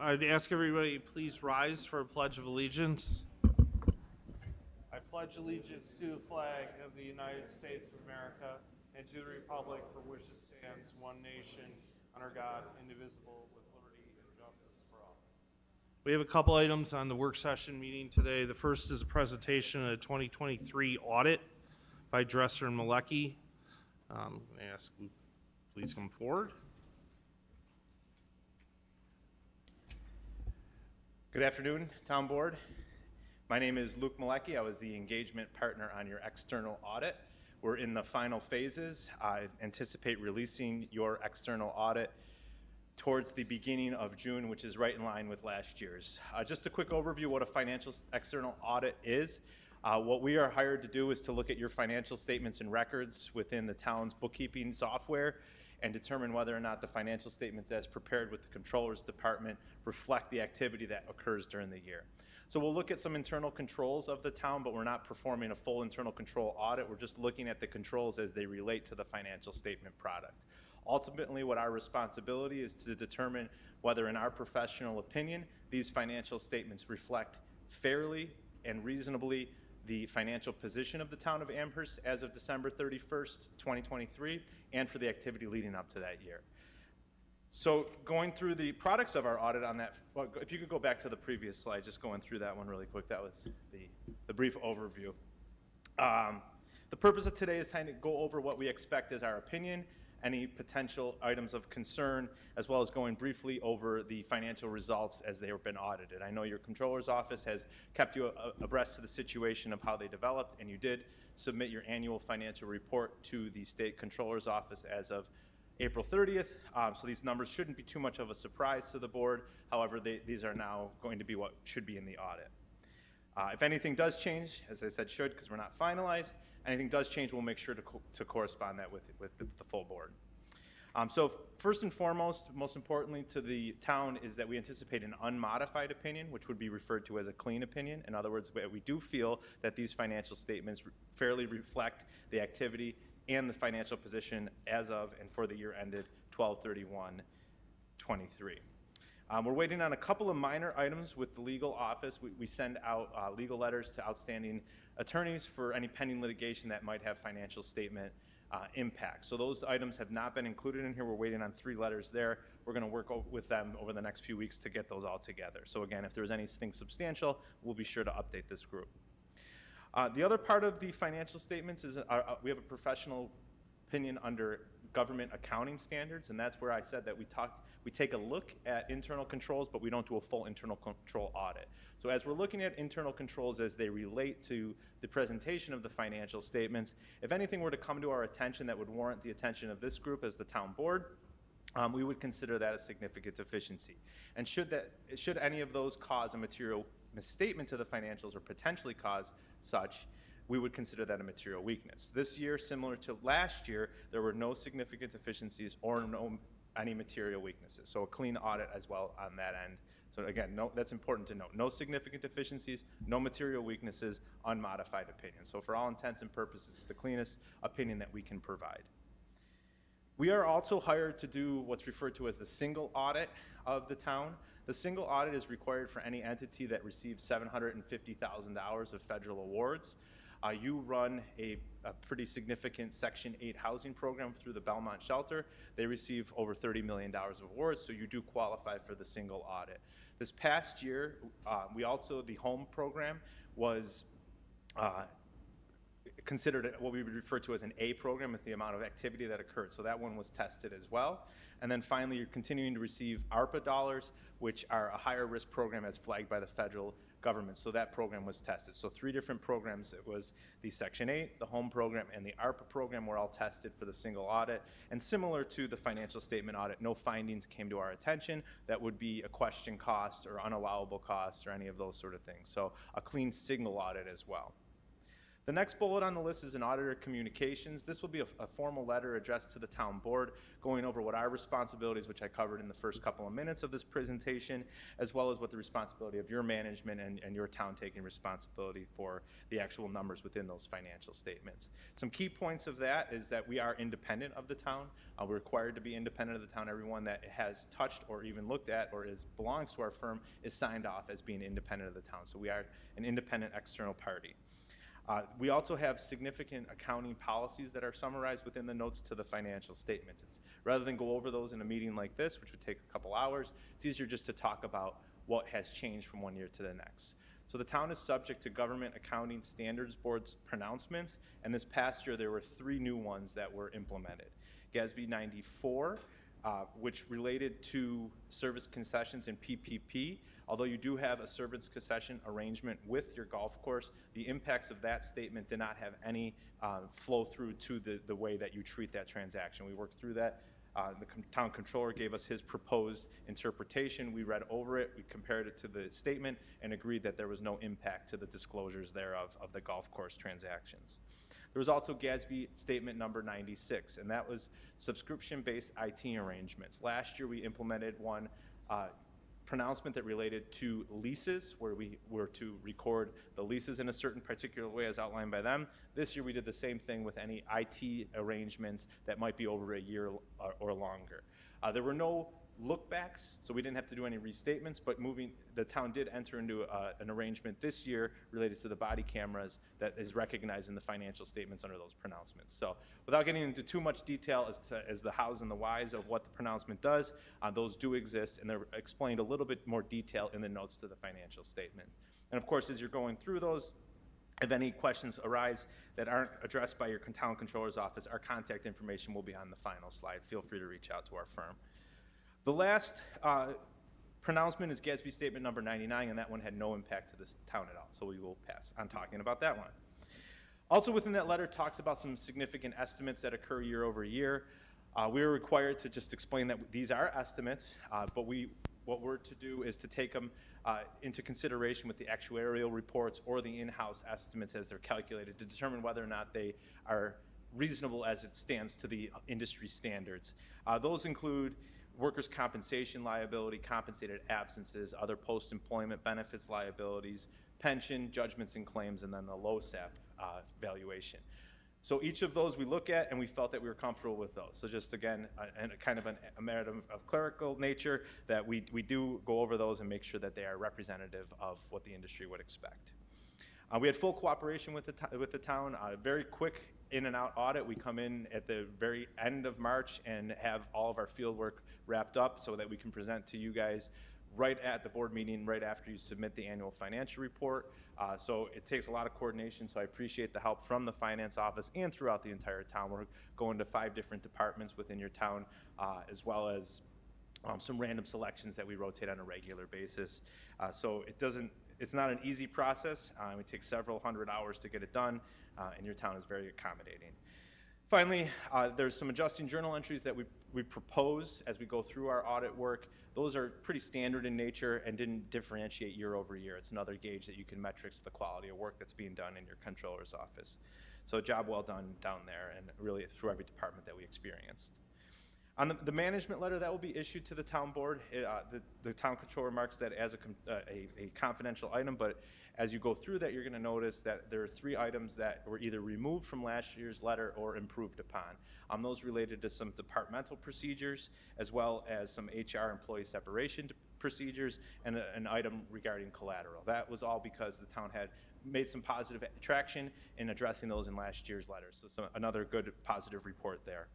I'd ask everybody please rise for a Pledge of Allegiance. I pledge allegiance to the flag of the United States of America and to the republic for which it stands, one nation, under God, indivisible, with liberty and justice for all. We have a couple items on the work session meeting today. The first is a presentation of the 2023 audit by Dresser and Malecki. I ask you please come forward. Good afternoon, Town Board. My name is Luke Malecki. I was the engagement partner on your external audit. We're in the final phases. I anticipate releasing your external audit towards the beginning of June, which is right in line with last year's. Just a quick overview what a financial external audit is. What we are hired to do is to look at your financial statements and records within the town's bookkeeping software and determine whether or not the financial statements as prepared with the Controller's Department reflect the activity that occurs during the year. So we'll look at some internal controls of the town, but we're not performing a full internal control audit. We're just looking at the controls as they relate to the financial statement product. Ultimately, what our responsibility is to determine whether, in our professional opinion, these financial statements reflect fairly and reasonably the financial position of the town of Amherst as of December 31st, 2023, and for the activity leading up to that year. So going through the products of our audit on that, well, if you could go back to the previous slide, just going through that one really quick, that was the brief overview. The purpose of today is trying to go over what we expect as our opinion, any potential items of concern, as well as going briefly over the financial results as they have been audited. I know your Controller's Office has kept you abreast of the situation of how they developed, and you did submit your annual financial report to the State Controller's Office as of April 30th, so these numbers shouldn't be too much of a surprise to the board. However, these are now going to be what should be in the audit. If anything does change, as I said should, because we're not finalized, anything does change, we'll make sure to correspond that with the full board. So first and foremost, most importantly to the town, is that we anticipate an unmodified opinion, which would be referred to as a clean opinion. In other words, we do feel that these financial statements fairly reflect the activity and the financial position as of and for the year ended 12/31/23. We're waiting on a couple of minor items with the legal office. We send out legal letters to outstanding attorneys for any pending litigation that might have financial statement impact. So those items have not been included in here. We're waiting on 3 letters there. We're going to work with them over the next few weeks to get those all together. So again, if there's anything substantial, we'll be sure to update this group. The other part of the financial statements is we have a professional opinion under government accounting standards, and that's where I said that we take a look at internal controls, but we don't do a full internal control audit. So as we're looking at internal controls as they relate to the presentation of the financial statements, if anything were to come to our attention that would warrant the attention of this group as the town board, we would consider that a significant deficiency. And should any of those cause a material misstatement to the financials or potentially cause such, we would consider that a material weakness. This year, similar to last year, there were no significant deficiencies or any material weaknesses. So a clean audit as well on that end. So again, that's important to note. No significant deficiencies, no material weaknesses, unmodified opinion. So for all intents and purposes, it's the cleanest opinion that we can provide. We are also hired to do what's referred to as the single audit of the town. The single audit is required for any entity that receives $750,000 of federal awards. You run a pretty significant Section 8 housing program through the Belmont Shelter. They receive over $30 million of awards, so you do qualify for the single audit. This past year, the home program was considered what we would refer to as an A program with the amount of activity that occurred. So that one was tested as well. And then finally, you're continuing to receive ARPA dollars, which are a higher risk program as flagged by the federal government. So that program was tested. So 3 different programs. It was the Section 8, the home program, and the ARPA program were all tested for the single audit. And similar to the financial statement audit, no findings came to our attention that would be a question cost or unallowable costs or any of those sort of things. So a clean single audit as well. The next bullet on the list is an auditor communications. This will be a formal letter addressed to the town board, going over what our responsibilities, which I covered in the first couple of minutes of this presentation, as well as what the responsibility of your management and your town taking responsibility for the actual numbers within those financial statements. Some key points of that is that we are independent of the town. We're required to be independent of the town. Everyone that has touched or even looked at or belongs to our firm is signed off as being independent of the town. So we are an independent external party. We also have significant accounting policies that are summarized within the notes to the financial statements. Rather than go over those in a meeting like this, which would take a couple hours, it's easier just to talk about what has changed from one year to the next. So the town is subject to Government Accounting Standards Board's pronouncements, and this past year there were 3 new ones that were implemented. GASB 94, which related to service concessions and PPP. Although you do have a service concession arrangement with your golf course, the impacts of that statement did not have any flow through to the way that you treat that transaction. We worked through that. The town controller gave us his proposed interpretation. We read over it, we compared it to the statement, and agreed that there was no impact to the disclosures thereof of the golf course transactions. There was also GASB statement number 96, and that was subscription-based IT arrangements. Last year we implemented one pronouncement that related to leases, where we were to record the leases in a certain particular way as outlined by them. This year we did the same thing with any IT arrangements that might be over a year or longer. There were no look-backs, so we didn't have to do any restatements, but the town did enter into an arrangement this year related to the body cameras that is recognized in the financial statements under those pronouncements. So without getting into too much detail as the hows and the whys of what the pronouncement does, those do exist, and they're explained a little bit more detail in the notes to the financial statements. And of course, as you're going through those, if any questions arise that aren't addressed by your town controller's office, our contact information will be on the final slide. Feel free to reach out to our firm. The last pronouncement is GASB statement number 99, and that one had no impact to this town at all, so we will pass on talking about that one. Also within that letter talks about some significant estimates that occur year over year. We are required to just explain that these are estimates, but what we're to do is to take them into consideration with the actuarial reports or the in-house estimates as they're calculated to determine whether or not they are reasonable as it stands to the industry standards. Those include workers' compensation liability, compensated absences, other post-employment benefits liabilities, pension, judgments and claims, and then the LOSAP valuation. So each of those we look at, and we felt that we were comfortable with those. So just again, a matter of clerical nature, that we do go over those and make sure that they are representative of what the industry would expect. We had full cooperation with the town, very quick in and out audit. We come in at the very end of March and have all of our field work wrapped up so that we can present to you guys right at the board meeting, right after you submit the annual financial report. So it takes a lot of coordination, so I appreciate the help from the finance office and throughout the entire town. We're going to 5 different departments within your town, as well as some random selections that we rotate on a regular basis. So it's not an easy process. It takes several hundred hours to get it done, and your town is very accommodating. Finally, there's some adjusting journal entries that we propose as we go through our audit work. Those are pretty standard in nature and didn't differentiate year over year. It's another gauge that you can metrics the quality of work that's being done in your controller's office. So a job well done down there, and really through every department that we experienced. On the management letter that will be issued to the town board, the town controller marks that as a confidential item, but as you go through that, you're going to notice that there are 3 items that were either removed from last year's letter or improved upon. Those related to some departmental procedures, as well as some HR employee separation procedures, and an item regarding collateral. That was all because the town had made some positive traction in addressing those in last year's letter. So another good positive report there.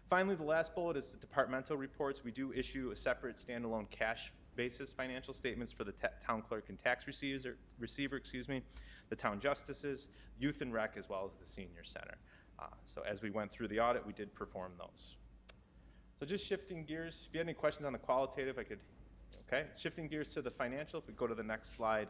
Finally, the last bullet is the departmental reports. We do issue a separate standalone cash basis financial statements for the town clerk and tax receiver, the town justices, youth and rec, as well as the senior center. So as we went through the audit, we did perform those. So just shifting gears, if you had any questions on the qualitative, shifting gears to the financial, if we go to the next slide.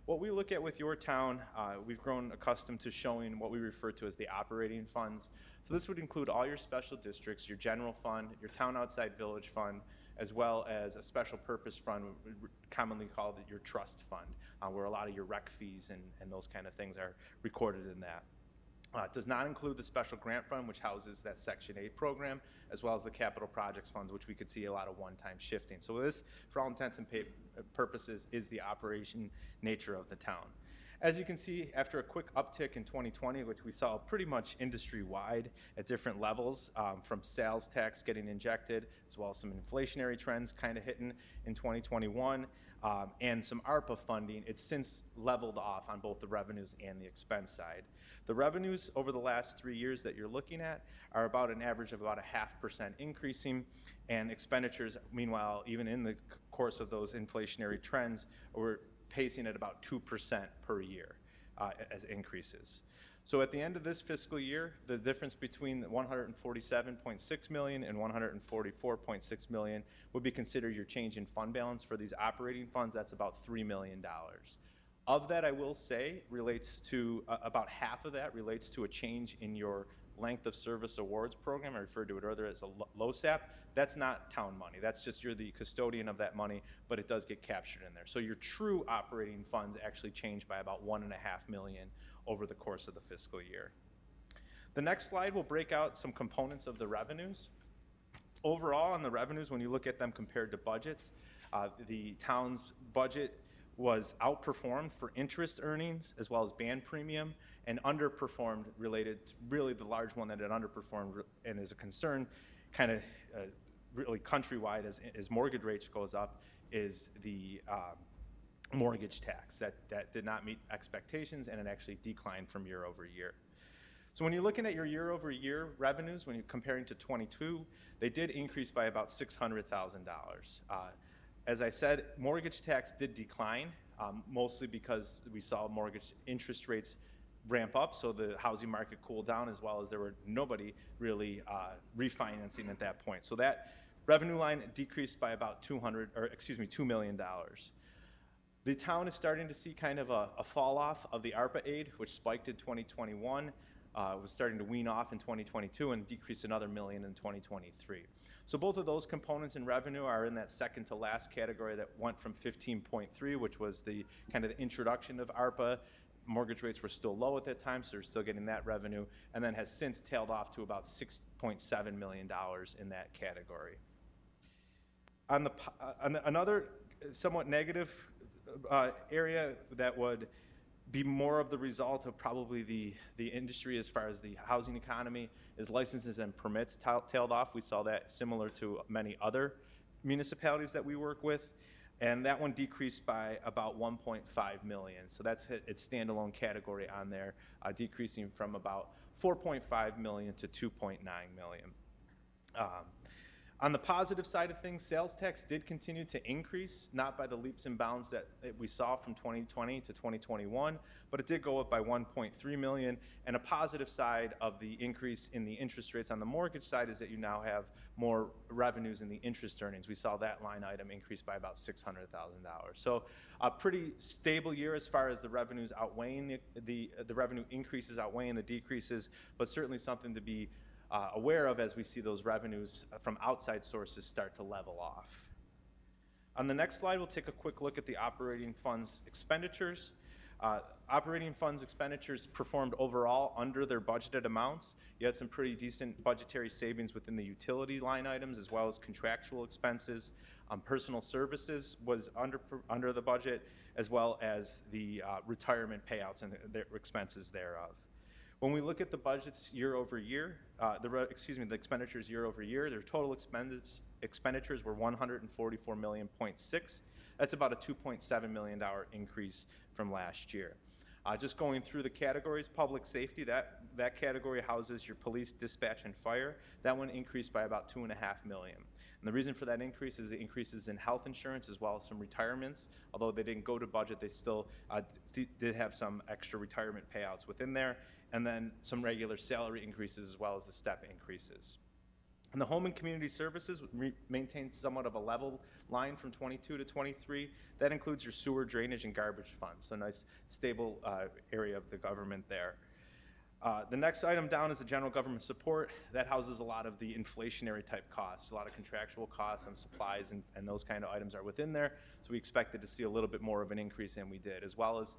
What we look at with your town, we've grown accustomed to showing what we refer to as the operating funds. So this would include all your special districts, your general fund, your town outside village fund, as well as a special purpose fund, commonly called your trust fund, where a lot of your rec fees and those kind of things are recorded in that. It does not include the special grant fund, which houses that Section 8 program, as well as the capital projects funds, which we could see a lot of one-time shifting. So this, for all intents and purposes, is the operation nature of the town. As you can see, after a quick uptick in 2020, which we saw pretty much industry-wide at different levels, from sales tax getting injected, as well as some inflationary trends kind of hitting in 2021, and some ARPA funding, it's since leveled off on both the revenues and the expense side. The revenues over the last 3 years that you're looking at are about an average of about 0.5% increasing, and expenditures, meanwhile, even in the course of those inflationary trends, were pacing at about 2% per year as increases. So at the end of this fiscal year, the difference between the $147.6 million and $144.6 million would be considered your change in fund balance for these operating funds. That's about $3 million. Of that, I will say, relates to about half of that relates to a change in your length of service awards program. I referred to it earlier as a LOSAP. That's not town money. That's just you're the custodian of that money, but it does get captured in there. So your true operating funds actually change by about $1.5 million over the course of the fiscal year. The next slide will break out some components of the revenues. Overall, on the revenues, when you look at them compared to budgets, the town's budget was outperformed for interest earnings as well as band premium, and underperformed related to really the large one that it underperformed and is a concern kind of really countrywide as mortgage rates goes up is the mortgage tax that did not meet expectations, and it actually declined from year over year. So when you're looking at your year over year revenues, when you're comparing to 22, they did increase by about $600,000. As I said, mortgage tax did decline, mostly because we saw mortgage interest rates ramp up, so the housing market cooled down, as well as there were nobody really refinancing at that point. So that revenue line decreased by about $2 million. The town is starting to see kind of a fall off of the ARPA aid, which spiked in 2021, was starting to wean off in 2022, and decreased another $1 million in 2023. So both of those components in revenue are in that second to last category that went from 15.3, which was the kind of the introduction of ARPA. Mortgage rates were still low at that time, so they're still getting that revenue, and then has since tailed off to about $6.7 million in that category. On another somewhat negative area that would be more of the result of probably the industry as far as the housing economy is licenses and permits tailed off. We saw that similar to many other municipalities that we work with, and that one decreased by about $1.5 million. So that's its standalone category on there, decreasing from about $4.5 million to $2.9 million. On the positive side of things, sales tax did continue to increase, not by the leaps and bounds that we saw from 2020 to 2021, but it did go up by $1.3 million. And a positive side of the increase in the interest rates on the mortgage side is that you now have more revenues in the interest earnings. We saw that line item increase by about $600,000. So a pretty stable year as far as the revenues outweighing the revenue increases outweighing the decreases, but certainly something to be aware of as we see those revenues from outside sources start to level off. On the next slide, we'll take a quick look at the operating funds expenditures. Operating funds expenditures performed overall under their budgeted amounts. You had some pretty decent budgetary savings within the utility line items as well as contractual expenses. Personal services was under the budget, as well as the retirement payouts and the expenses thereof. When we look at the budgets year over year, the expenditures year over year, their total expenditures were $144.6 million. That's about a $2.7 million increase from last year. Just going through the categories, public safety, that category houses your police, dispatch, and fire. That one increased by about $2.5 million. And the reason for that increase is the increases in health insurance as well as some retirements. Although they didn't go to budget, they still did have some extra retirement payouts within there, and then some regular salary increases as well as the step increases. And the home and community services maintained somewhat of a level line from 22 to 23. That includes your sewer, drainage, and garbage funds. So nice, stable area of the government there. The next item down is the general government support. That houses a lot of the inflationary type costs. A lot of contractual costs and supplies and those kind of items are within there. So we expected to see a little bit more of an increase than we did, as well as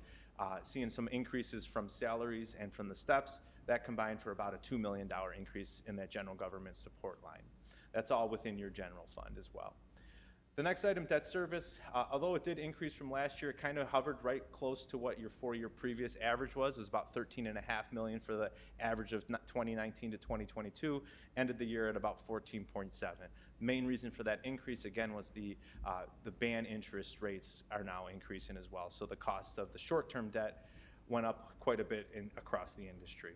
seeing some increases from salaries and from the steps. That combined for about a $2 million increase in that general government support line. That's all within your general fund as well. The next item, debt service, although it did increase from last year, it kind of hovered right close to what your 4-year previous average was. It was about $13.5 million for the average of 2019 to 2022, ended the year at about 14.7. Main reason for that increase, again, was the ban interest rates are now increasing as well. So the cost of the short-term debt went up quite a bit across the industry.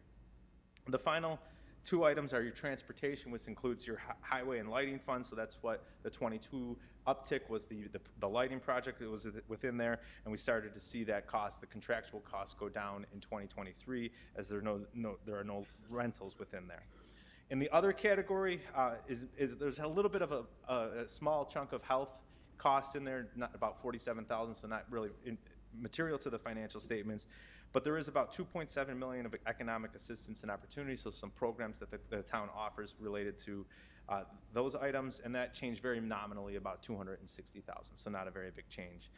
The final two items are your transportation, which includes your highway and lighting fund. So that's what the 22 uptick was, the lighting project that was within there, and we started to see that cost, the contractual costs, go down in 2023 as there are no rentals within there. In the other category, there's a little bit of a small chunk of health cost in there, not about $47,000, so not really material to the financial statements. But there is about $2.7 million of economic assistance and opportunity, so some programs that the town offers related to those items, and that changed very nominally, about $260,000, so not a very big change.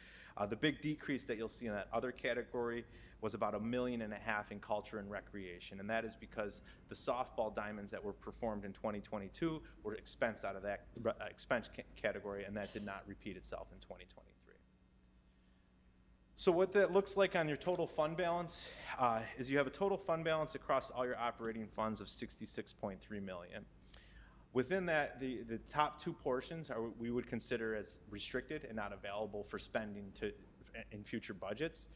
The big decrease that you'll see in that other category was about $1.5 million in culture and recreation, and that is because the softball diamonds that were performed in 2022 were expensed out of that expense category, and that did not repeat itself in 2023. So what that looks like on your total fund balance is you have a total fund balance across all your operating funds of $66.3 million. Within that, the top two portions we would consider as restricted and not available for spending in future budgets.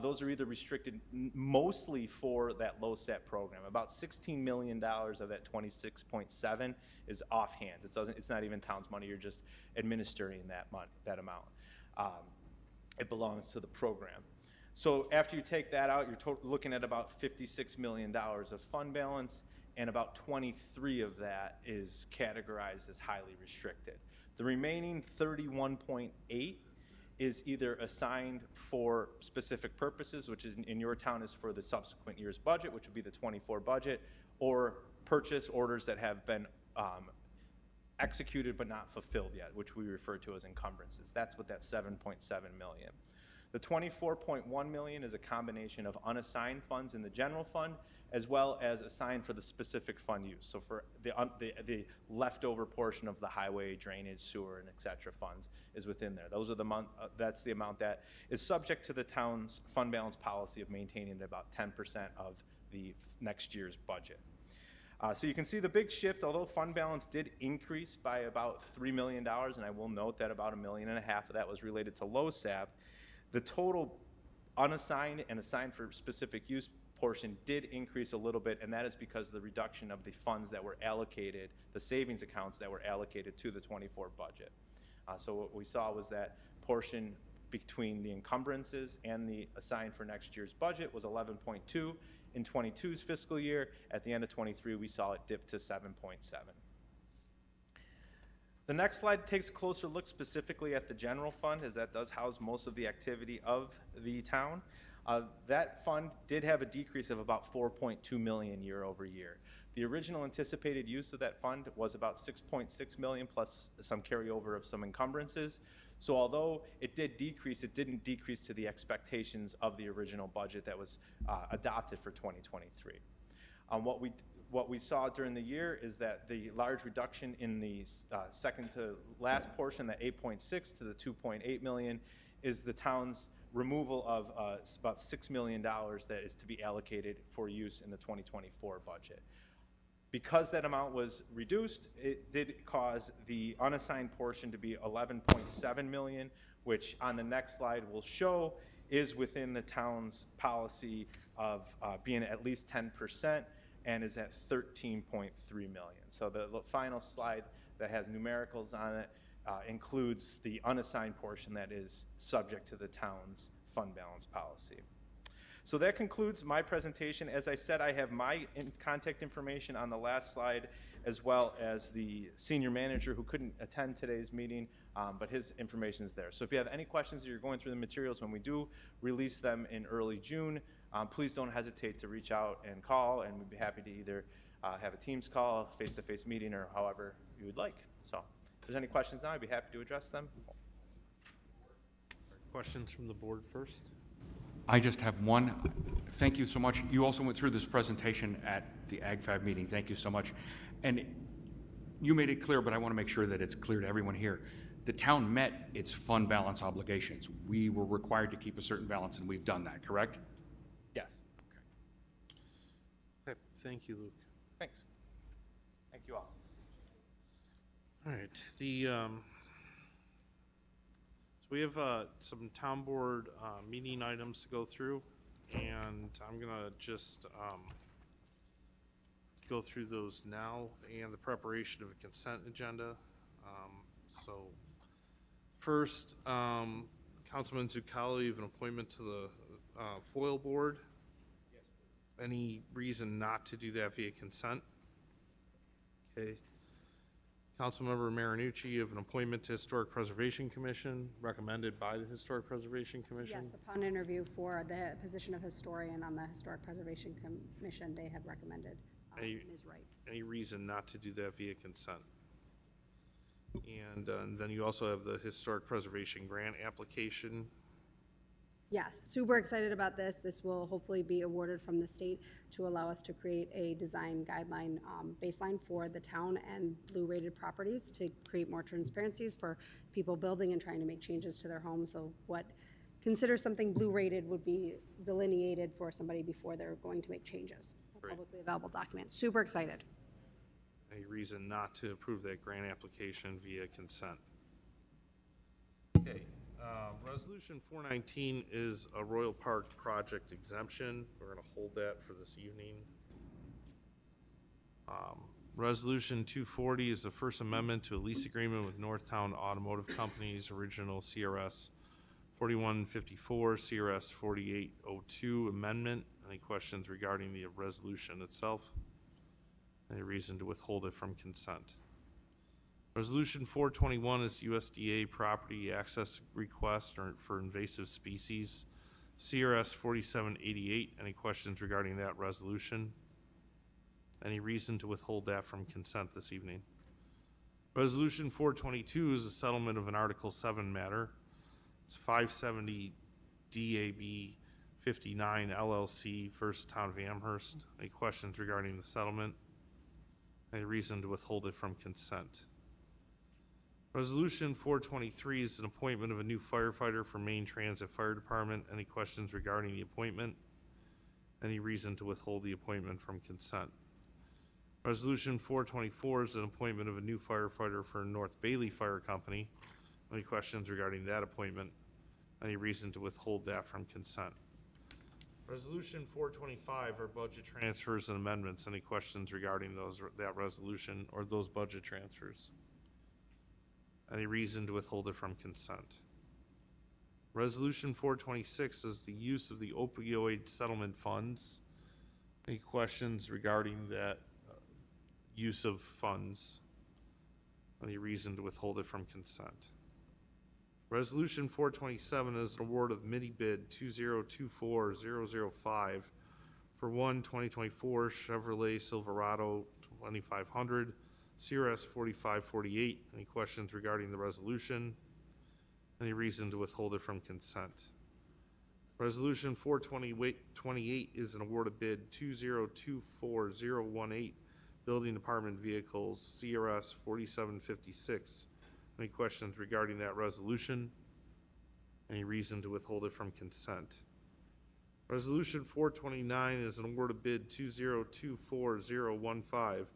Those are either restricted mostly for that LoSAP program. About $16 million of that 26.7 is offhand. It's not even town's money. You're just administering that amount. It belongs to the program. So after you take that out, you're looking at about $56 million of fund balance, and about 23 of that is categorized as highly restricted. The remaining 31.8 is either assigned for specific purposes, which is in your town is for the subsequent year's budget, which would be the 24 budget, or purchase orders that have been executed but not fulfilled yet, which we refer to as encumbrances. That's what that $7.7 million. The $24.1 million is a combination of unassigned funds in the general fund as well as assigned for the specific fund use. So for the leftover portion of the highway, drainage, sewer, and et cetera funds is within there. Those are that's the amount that is subject to the town's fund balance policy of maintaining about 10% of the next year's budget. So you can see the big shift, although fund balance did increase by about $3 million, and I will note that about $1.5 million of that was related to LoSAP, the total unassigned and assigned for specific use portion did increase a little bit, and that is because of the reduction of the funds that were allocated, the savings accounts that were allocated to the 24 budget. So what we saw was that portion between the encumbrances and the assigned for next year's budget was 11.2. In 22's fiscal year. At the end of 23, we saw it dip to 7.7. The next slide takes a closer look specifically at the general fund, as that does house most of the activity of the town. That fund did have a decrease of about $4.2 million year over year. The original anticipated use of that fund was about $6.6 million plus some carryover of some encumbrances. So although it did decrease, it didn't decrease to the expectations of the original budget that was adopted for 2023. What we saw during the year is that the large reduction in the second to last portion, the 8.6 to the 2.8 million, is the town's removal of about $6 million that is to be allocated for use in the 2024 budget. Because that amount was reduced, it did cause the unassigned portion to be $11.7 million, which on the next slide will show is within the town's policy of being at least 10% and is at $13.3 million. So the final slide that has numericals on it includes the unassigned portion that is subject to the town's fund balance policy. So that concludes my presentation. As I said, I have my contact information on the last slide, as well as the senior manager who couldn't attend today's meeting, but his information is there. So if you have any questions as you're going through the materials, when we do release them in early June, please don't hesitate to reach out and call, and we'd be happy to either have a Teams call, face-to-face meeting, or however you would like. So if there's any questions now, I'd be happy to address them. Questions from the board first? I just have one. Thank you so much. You also went through this presentation at the AgFab meeting. Thank you so much. And you made it clear, but I want to make sure that it's clear to everyone here. The town met its fund balance obligations. We were required to keep a certain balance, and we've done that, correct? Yes. Okay, thank you, Luke. Thanks. Thank you all. All right, so we have some town board meeting items to go through, and I'm gonna just go through those now and the preparation of a consent agenda. So first, Councilman Zuccalli, you have an appointment to the FOIL board. Yes. Any reason not to do that via consent? Okay. Councilmember Marinucci, you have an appointment to Historic Preservation Commission, recommended by the Historic Preservation Commission. Yes, upon interview for the position of historian on the Historic Preservation Commission, they have recommended Ms. Wright. Any reason not to do that via consent? And then you also have the Historic Preservation Grant application. Yes, super excited about this. This will hopefully be awarded from the state to allow us to create a design guideline baseline for the town and blue rated properties to create more transparencies for people building and trying to make changes to their homes. So what consider something blue rated would be delineated for somebody before they're going to make changes. A Great. publicly available document. Super excited. Any reason not to approve that grant application via consent? Okay. Resolution 419 is a Royal Park project exemption. We're going to hold that for this evening. Resolution 240 is the First Amendment to a lease agreement with Northtown Automotive Company's original CRS 4154, CRS 4802 amendment. Any questions regarding the resolution itself? Any reason to withhold it from consent? Resolution 421 is USDA property access request for invasive species, CRS 4788. Any questions regarding that resolution? Any reason to withhold that from consent this evening? Resolution 422 is a settlement of an Article 7 matter. It's 570 DAB 59 LLC, First Town of Amherst. Any questions regarding the settlement? Any reason to withhold it from consent? Resolution 423 is an appointment of a new firefighter for Maine Transit Fire Department. Any questions regarding the appointment? Any reason to withhold the appointment from consent? Resolution 424 is an appointment of a new firefighter for North Bailey Fire Company. Any questions regarding that appointment? Any reason to withhold that from consent? Resolution 425 are budget transfers and amendments. Any questions regarding that resolution or those budget transfers? Any reason to withhold it from consent? Resolution 426 is the use of the opioid settlement funds. Any questions regarding that use of funds? Any reason to withhold it from consent? Resolution 427 is an award of mini bid 2024005 for one 2024 Chevrolet Silverado 2500, CRS 4548. Any questions regarding the resolution? Any reason to withhold it from consent? Resolution 428 is an award of bid 2024018, Building Department Vehicles, CRS 4756. Any questions regarding that resolution? Any reason to withhold it from consent? Resolution 429 is an award of bid 2024015,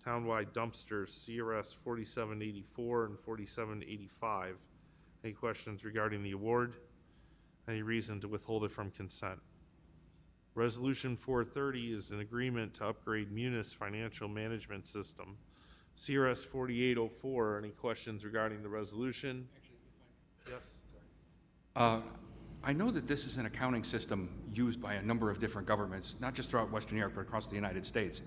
Townwide Dumpsters, CRS 4784 and 4785. Any questions regarding the award? Any reason to withhold it from consent? Resolution 430 is an agreement to upgrade Munis Financial Management System, CRS 4804. Any questions regarding the resolution? Yes. I know that this is an accounting system used by a number of different governments, not just throughout Western Europe, but across the United States.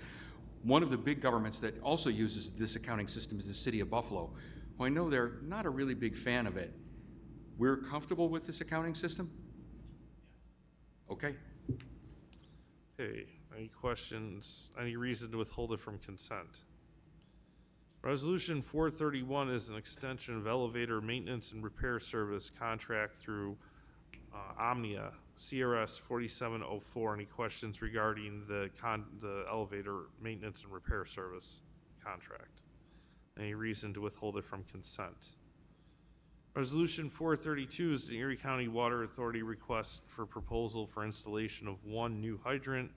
One of the big governments that also uses this accounting system is the city of Buffalo. Well, I know they're not a really big fan of it. We're comfortable with this accounting system? Okay. Okay, any questions, any reason to withhold it from consent? Resolution 431 is an extension of elevator maintenance and repair service contract through Omnia, CRS 4704. Any questions regarding the elevator maintenance and repair service contract? Any reason to withhold it from consent? Resolution 432 is the Erie County Water Authority request for proposal for installation of one new hydrant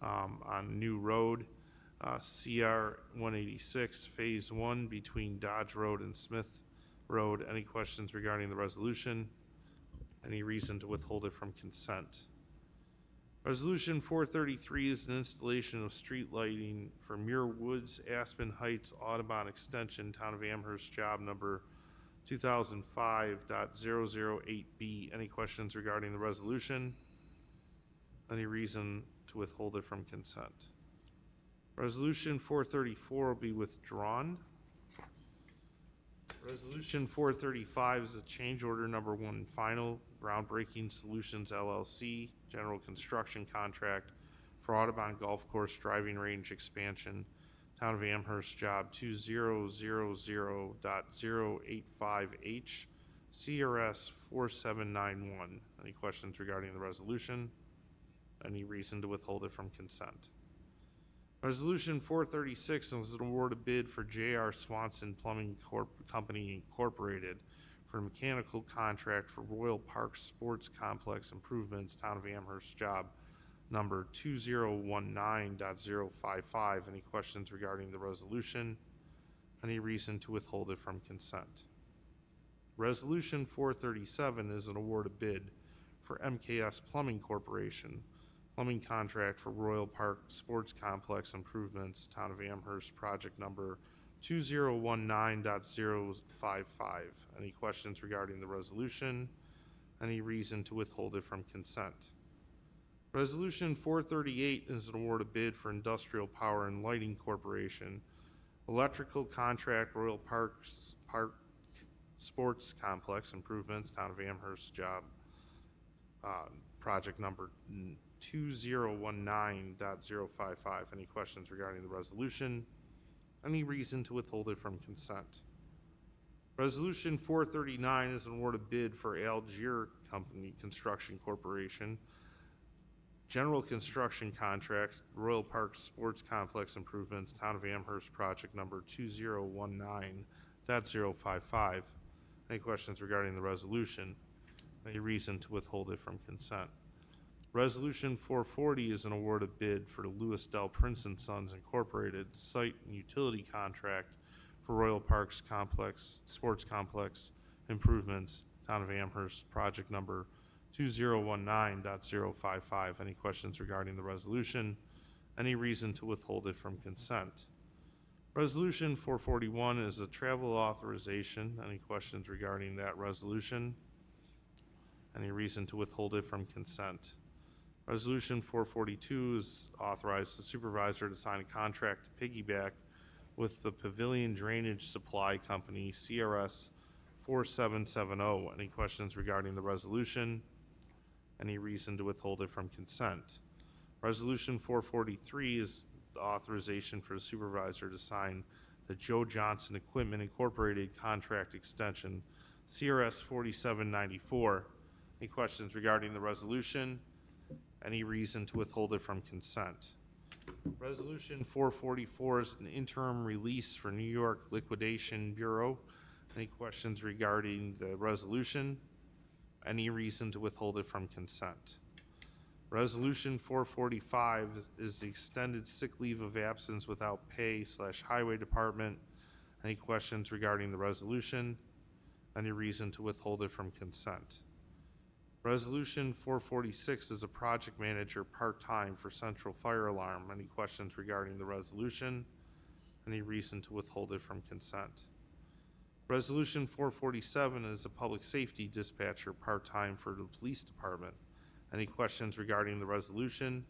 on New Road, CR 186, Phase 1 between Dodge Road and Smith Road. Any questions regarding the resolution? Any reason to withhold it from consent? Resolution 433 is an installation of street lighting for Muir Woods, Aspen Heights, Audubon Extension, Town of Amherst, job number 2005.008B. Any questions regarding the resolution? Any reason to withhold it from consent? Resolution 434 will be withdrawn. Resolution 435 is a change order number 1 final, Groundbreaking Solutions LLC, general construction contract for Audubon Golf Course driving range expansion, Town of Amherst, job 2000.085H, CRS 4791. Any questions regarding the resolution? Any reason to withhold it from consent? Resolution 436 is an award of bid for J.R. Swanson Plumbing Company Incorporated for a mechanical contract for Royal Park Sports Complex improvements, Town of Amherst, job number 2019.055. Any questions regarding the resolution? Any reason to withhold it from consent? Resolution 437 is an award of bid for MKS Plumbing Corporation, plumbing contract for Royal Park Sports Complex improvements, Town of Amherst, project number 2019.055. Any questions regarding the resolution? Any reason to withhold it from consent? Resolution 438 is an award of bid for Industrial Power and Lighting Corporation, electrical contract, Royal Park Sports Complex improvements, Town of Amherst, job project number 2019.055. Any questions regarding the resolution? Any reason to withhold it from consent? Resolution 439 is an award of bid for Algier Company Construction Corporation, general construction contract, Royal Park Sports Complex improvements, Town of Amherst, project number 2019.055. Any questions regarding the resolution? Any reason to withhold it from consent? Resolution 440 is an award of bid for the Lewis Dell Prince & Sons Incorporated site and utility contract for Royal Parks Complex, Sports Complex improvements, Town of Amherst, project number 2019.055. Any questions regarding the resolution? Any reason to withhold it from consent? Resolution 441 is a travel authorization. Any questions regarding that resolution? Any reason to withhold it from consent? Resolution 442 is authorize the supervisor to sign a contract to piggyback with the Pavilion Drainage Supply Company, CRS 4770. Any questions regarding the resolution? Any reason to withhold it from consent? Resolution 443 is the authorization for the supervisor to sign the Joe Johnson Equipment Incorporated contract extension, CRS 4794. Any questions regarding the resolution? Any reason to withhold it from consent? Resolution 444 is an interim release for New York Liquidation Bureau. Any questions regarding the resolution? Any reason to withhold it from consent? Resolution 445 is the extended sick leave of absence without pay / Highway Department. Any questions regarding the resolution? Any reason to withhold it from consent? Resolution 446 is a project manager part-time for Central Fire Alarm. Any questions regarding the resolution? Any reason to withhold it from consent? Resolution 447 is a public safety dispatcher part-time for the police department. Any questions regarding the resolution?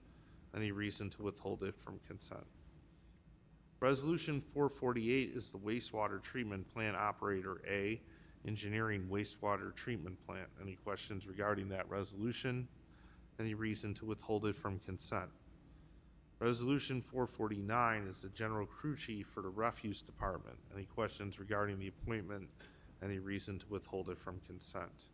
Any reason to withhold it from consent? Resolution 448 is the wastewater treatment plant operator A, engineering wastewater treatment plant. Any questions regarding that resolution? Any reason to withhold it from consent? Resolution 449 is the general crew chief for the refuse department. Any questions regarding the appointment? Any reason to withhold it from consent?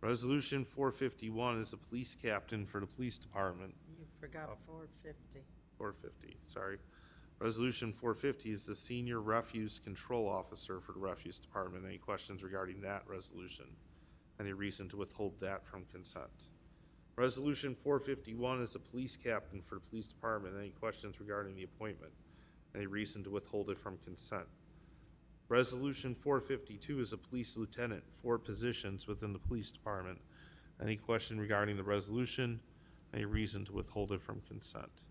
Resolution 451 is the police captain for the police department. You forgot 450. 450, sorry. Resolution 450 is the senior refuse control officer for the refuse department. Any questions regarding that resolution? Any reason to withhold that from consent? Resolution 451 is the police captain for the police department. Any questions regarding the appointment? Any reason to withhold it from consent? Resolution 452 is a police lieutenant, 4 positions within the police department. Any question regarding the resolution? Any reason to withhold it from consent?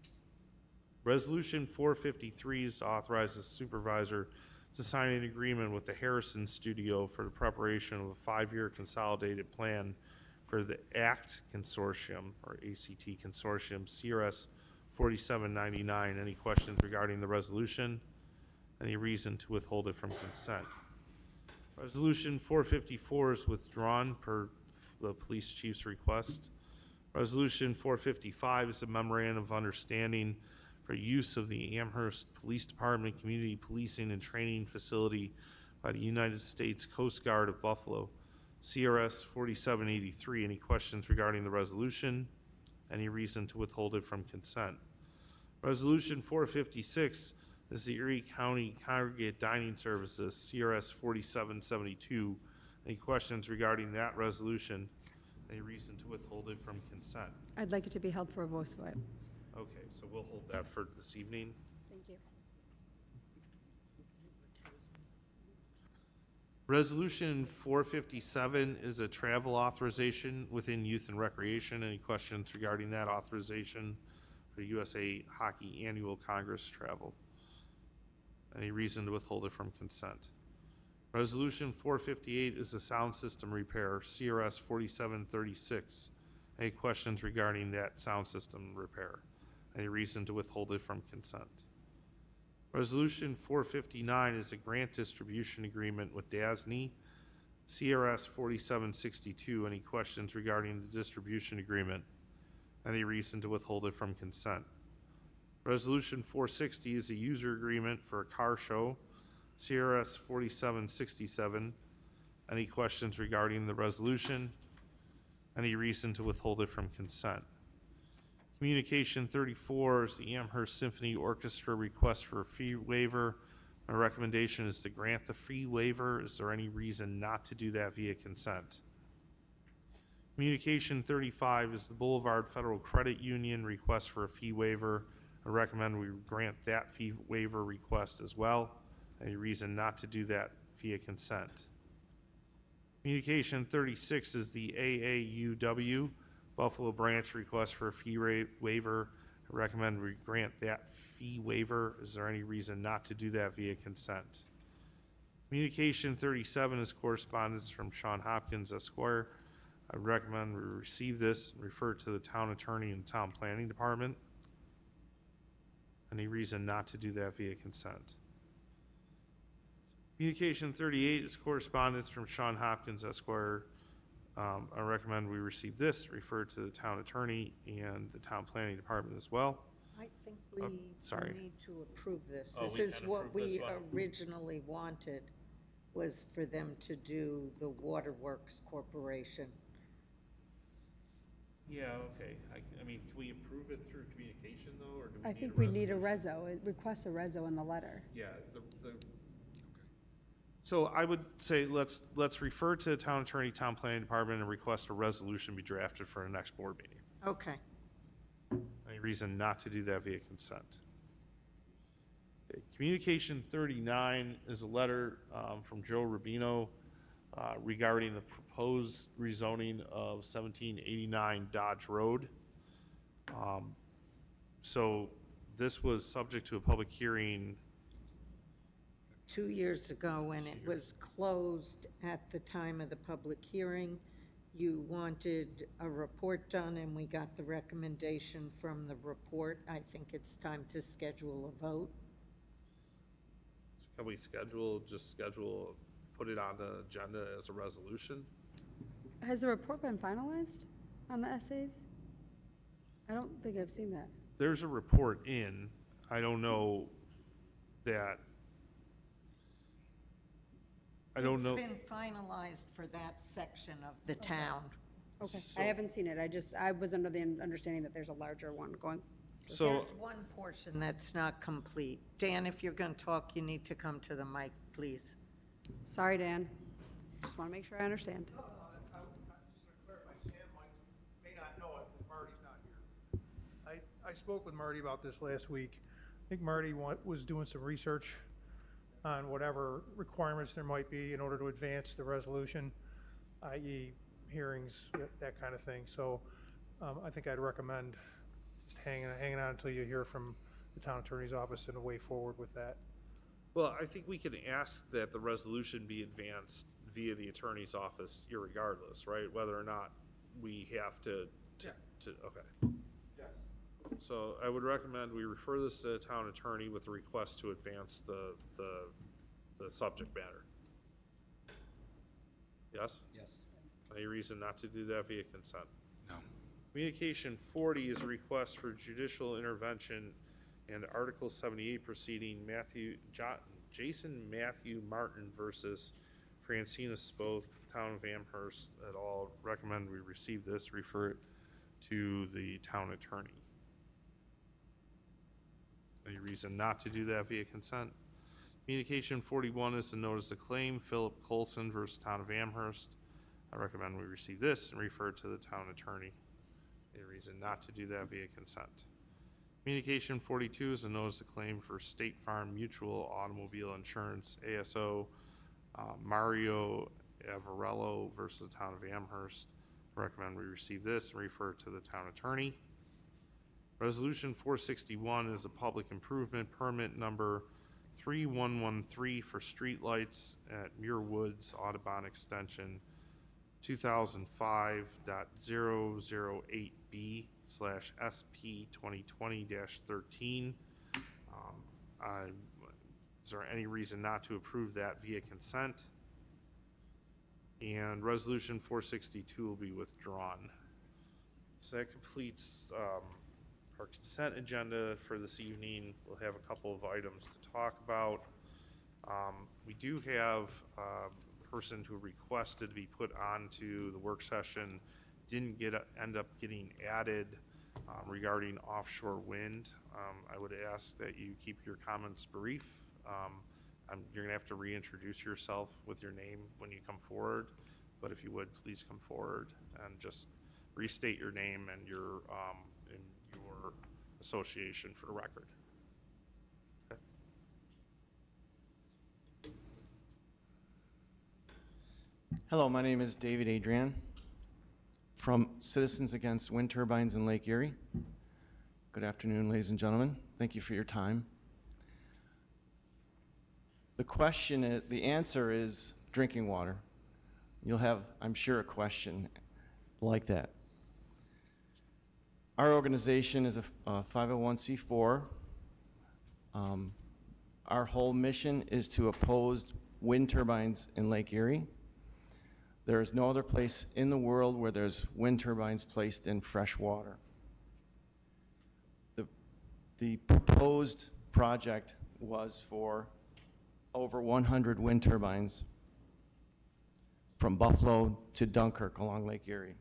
Resolution 453 is to authorize the supervisor to sign an agreement with the Harrison Studio for the preparation of a 5-year consolidated plan for the ACT Consortium, or ACT Consortium, CRS 4799. Any questions regarding the resolution? Any reason to withhold it from consent? Resolution 454 is withdrawn per the police chief's request. Resolution 455 is a memorandum of understanding for use of the Amherst Police Department Community Policing and Training Facility by the United States Coast Guard of Buffalo, CRS 4783. Any questions regarding the resolution? Any reason to withhold it from consent? Resolution 456 is the Erie County Congregate Dining Services, CRS 4772. Any questions regarding that resolution? Any reason to withhold it from consent? I'd like it to be held for a voice vote. Okay, so we'll hold that for this evening. Thank you. Resolution 457 is a travel authorization within youth and recreation. Any questions regarding that authorization for USA Hockey Annual Congress travel? Any reason to withhold it from consent? Resolution 458 is a sound system repair, CRS 4736. Any questions regarding that sound system repair? Any reason to withhold it from consent? Resolution 459 is a grant distribution agreement with DASNY, CRS 4762. Any questions regarding the distribution agreement? Any reason to withhold it from consent? Resolution 460 is a user agreement for a car show, CRS 4767. Any questions regarding the resolution? Any reason to withhold it from consent? Communication 34 is the Amherst Symphony Orchestra request for a fee waiver. My recommendation is to grant the fee waiver. Is there any reason not to do that via consent? Communication 35 is the Boulevard Federal Credit Union request for a fee waiver. I recommend we grant that fee waiver request as well. Any reason not to do that via consent? Communication 36 is the AAUW Buffalo Branch request for a fee waiver. I recommend we grant that fee waiver. Is there any reason not to do that via consent? Communication 37 is correspondence from Sean Hopkins, Esquire. I recommend we receive this and refer it to the town attorney and town planning department. Any reason not to do that via consent? Communication 38 is correspondence from Sean Hopkins, Esquire. I recommend we receive this, refer it to the town attorney and the town planning department as well. I think we sorry. need to approve this. Oh, This we is can what approve this we one. originally wanted, was for them to do the Waterworks Corporation. Yeah, okay. I mean, can we approve it through communication though, or do we I need think a we need a resolution? reso. It requests a reso in the letter. Yeah, So I would say let's refer to the town attorney, town planning department, and request a resolution be drafted for the next board meeting. Okay. Any reason not to do that via consent? Okay, Communication 39 is a letter from Joe Rubino regarding the proposed rezoning of 1789 Dodge Road. So this was subject to a public hearing 2 years ago, and it was closed at the time of the public hearing. You wanted a report done, and we got the recommendation from the report. I think it's time to schedule a vote. Can we put it on the agenda as a resolution? Has the report been finalized on the essays? I don't think I've seen that. there's a report in. I don't know that, I don't know. It's been finalized for that section of the town. Okay, I haven't seen it. I was under the understanding that there's a larger one going. So, There's one portion that's not complete. Dan, if you're going to talk, you need to come to the mic, please. Sorry, Dan. Just want to make sure I understand. No, I'm just going to clarify. Sam may not know it, because Marty's not here. I spoke with Marty about this last week. I think Marty was doing some research on whatever requirements there might be in order to advance the resolution, i.e. hearings, that kind of thing. So I think I'd recommend just hanging on until you hear from the town attorney's office and a way forward with that. well, I think we can ask that the resolution be advanced via the attorney's office irregardless, right? Whether or not we have to, okay. Yes. So I would recommend we refer this to the town attorney with a request to advance the subject matter. Yes? Yes. Any reason not to do that via consent? No. Communication 40 is a request for judicial intervention and Article 78 proceeding Jason Matthew Martin versus Francina Spoth, Town of Amherst et al. Recommend we receive this, refer it to the town attorney. Any reason not to do that via consent? Communication 41 is the notice of claim, Philip Colson versus Town of Amherst. I recommend we receive this and refer it to the town attorney. Any reason not to do that via consent? Communication 42 is a notice of claim for State Farm Mutual Automobile Insurance, ASO, Mario Avarello versus the Town of Amherst. I recommend we receive this and refer it to the town attorney. Resolution 461 is a public improvement permit number 3113 for streetlights at Muir Woods Audubon Extension 2005.008B/SP 2020-13. Is there any reason not to approve that via consent? And resolution 462 will be withdrawn. So that completes our consent agenda for this evening. We'll have a couple of items to talk about. We do have a person who requested to be put onto the work session, didn't end up getting added regarding offshore wind. I would ask that you keep your comments brief. You're gonna have to reintroduce yourself with your name when you come forward, but if you would, please come forward and just restate your name and your association for the record. Okay. Hello, my name is David Adrian from Citizens Against Wind Turbines in Lake Erie. Good afternoon, ladies and gentlemen. Thank you for your time. The answer is drinking water. You'll have, I'm sure, a question like that. Our organization is a 501c4. Our whole mission is to oppose wind turbines in Lake Erie. There is no other place in the world where there's wind turbines placed in fresh water. The proposed project was for over 100 wind turbines from Buffalo to Dunkirk along Lake Erie,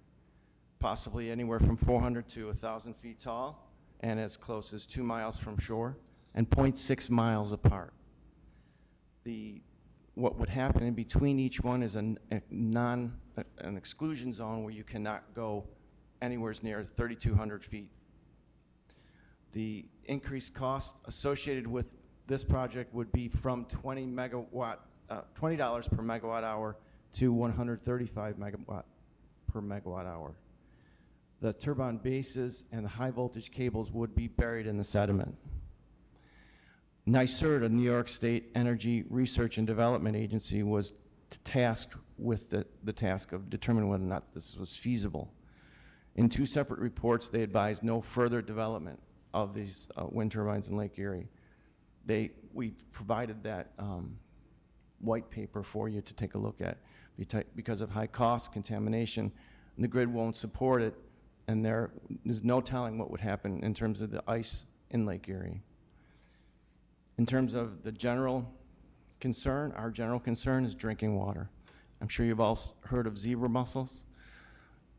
possibly anywhere from 400 to 1,000 feet tall and as close as 2 miles from shore and 0.6 miles apart. What would happen in between each one is an exclusion zone where you cannot go anywhere near 3,200 feet. The increased cost associated with this project would be from $20 per megawatt hour to $135 per megawatt hour. The turbine bases and the high voltage cables would be buried in the sediment. NYSERD, a New York State Energy Research and Development Agency, was tasked with the task of determining whether or not this was feasible. In 2 separate reports, they advised no further development of these wind turbines in Lake Erie. We provided that white paper for you to take a look at. Because of high cost, contamination, and the grid won't support it, and there is no telling what would happen in terms of the ice in Lake Erie. In terms of the general concern, our general concern is drinking water. I'm sure you've all heard of zebra mussels.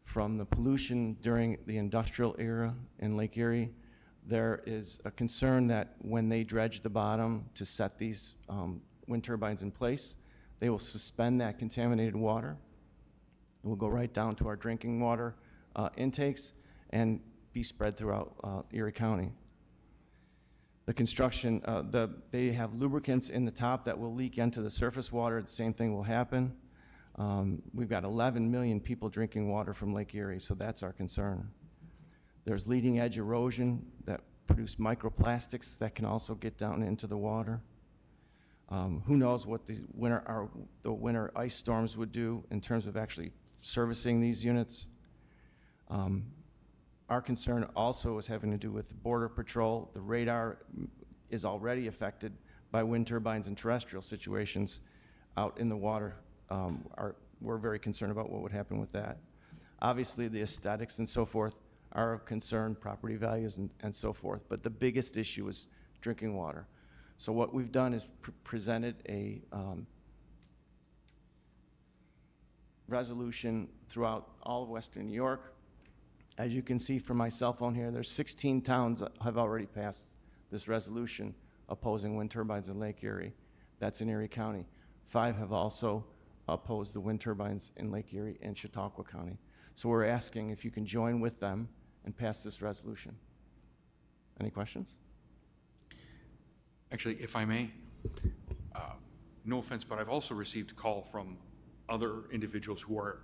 From the pollution during the industrial era in Lake Erie, there is a concern that when they dredge the bottom to set these wind turbines in place, they will suspend that contaminated water. It will go right down to our drinking water intakes and be spread throughout Erie County. The construction, they have lubricants in the top that will leak into the surface water. The same thing will happen. We've got 11 million people drinking water from Lake Erie, so that's our concern. There's leading edge erosion that produce microplastics that can also get down into the water. Who knows what the winter ice storms would do in terms of actually servicing these units. Our concern also is having to do with Border Patrol. The radar is already affected by wind turbines and terrestrial situations out in the water. We're very concerned about what would happen with that. Obviously, the aesthetics and so forth are of concern, property values and so forth, but the biggest issue is drinking water. So what we've done is presented a resolution throughout all of Western New York. As you can see from my cell phone here, there's 16 towns that have already passed this resolution opposing wind turbines in Lake Erie. That's in Erie County. 5 have also opposed the wind turbines in Lake Erie and Chautauqua County. So we're asking if you can join with them and pass this resolution. Any questions? Actually, if I may, no offense, but I've also received a call from other individuals who are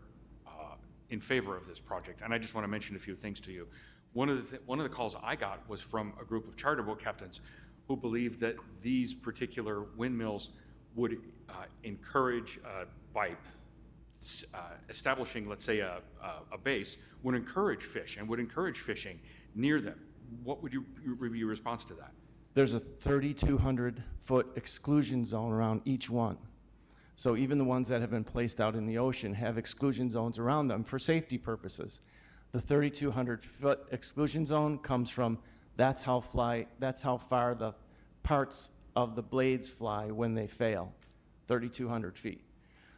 in favor of this project, and I just want to mention a few things to you. One of the calls I got was from a group of charter boat captains who believe that these particular windmills would encourage, by establishing, let's say, a base, would encourage fish and would encourage fishing near them. What would be your response to that? There's a 3,200-foot exclusion zone around each one. So even the ones that have been placed out in the ocean have exclusion zones around them for safety purposes. The 3,200-foot exclusion zone comes from that's how far the parts of the blades fly when they fail, 3,200 feet.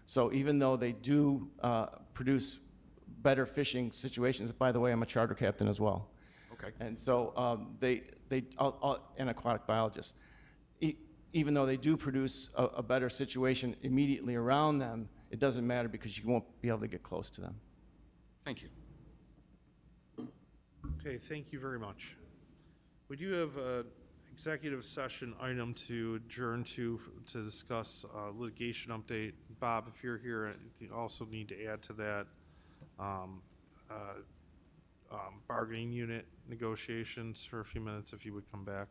So even though they do produce better fishing situations, by the way, I'm a charter captain as well. Okay. And so an aquatic biologist. Even though they do produce a better situation immediately around them, it doesn't matter because you won't be able to get close to them. Thank you. Okay, thank you very much. We do have an executive session item to adjourn to discuss litigation update. Bob, if you're here, you also need to add to that bargaining unit negotiations for a few minutes if you would come back.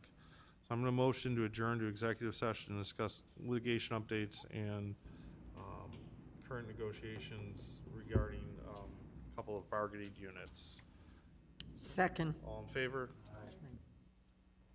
So I'm going to motion to adjourn to executive session and discuss litigation updates and current negotiations regarding a couple of bargaining units. Second. All in favor?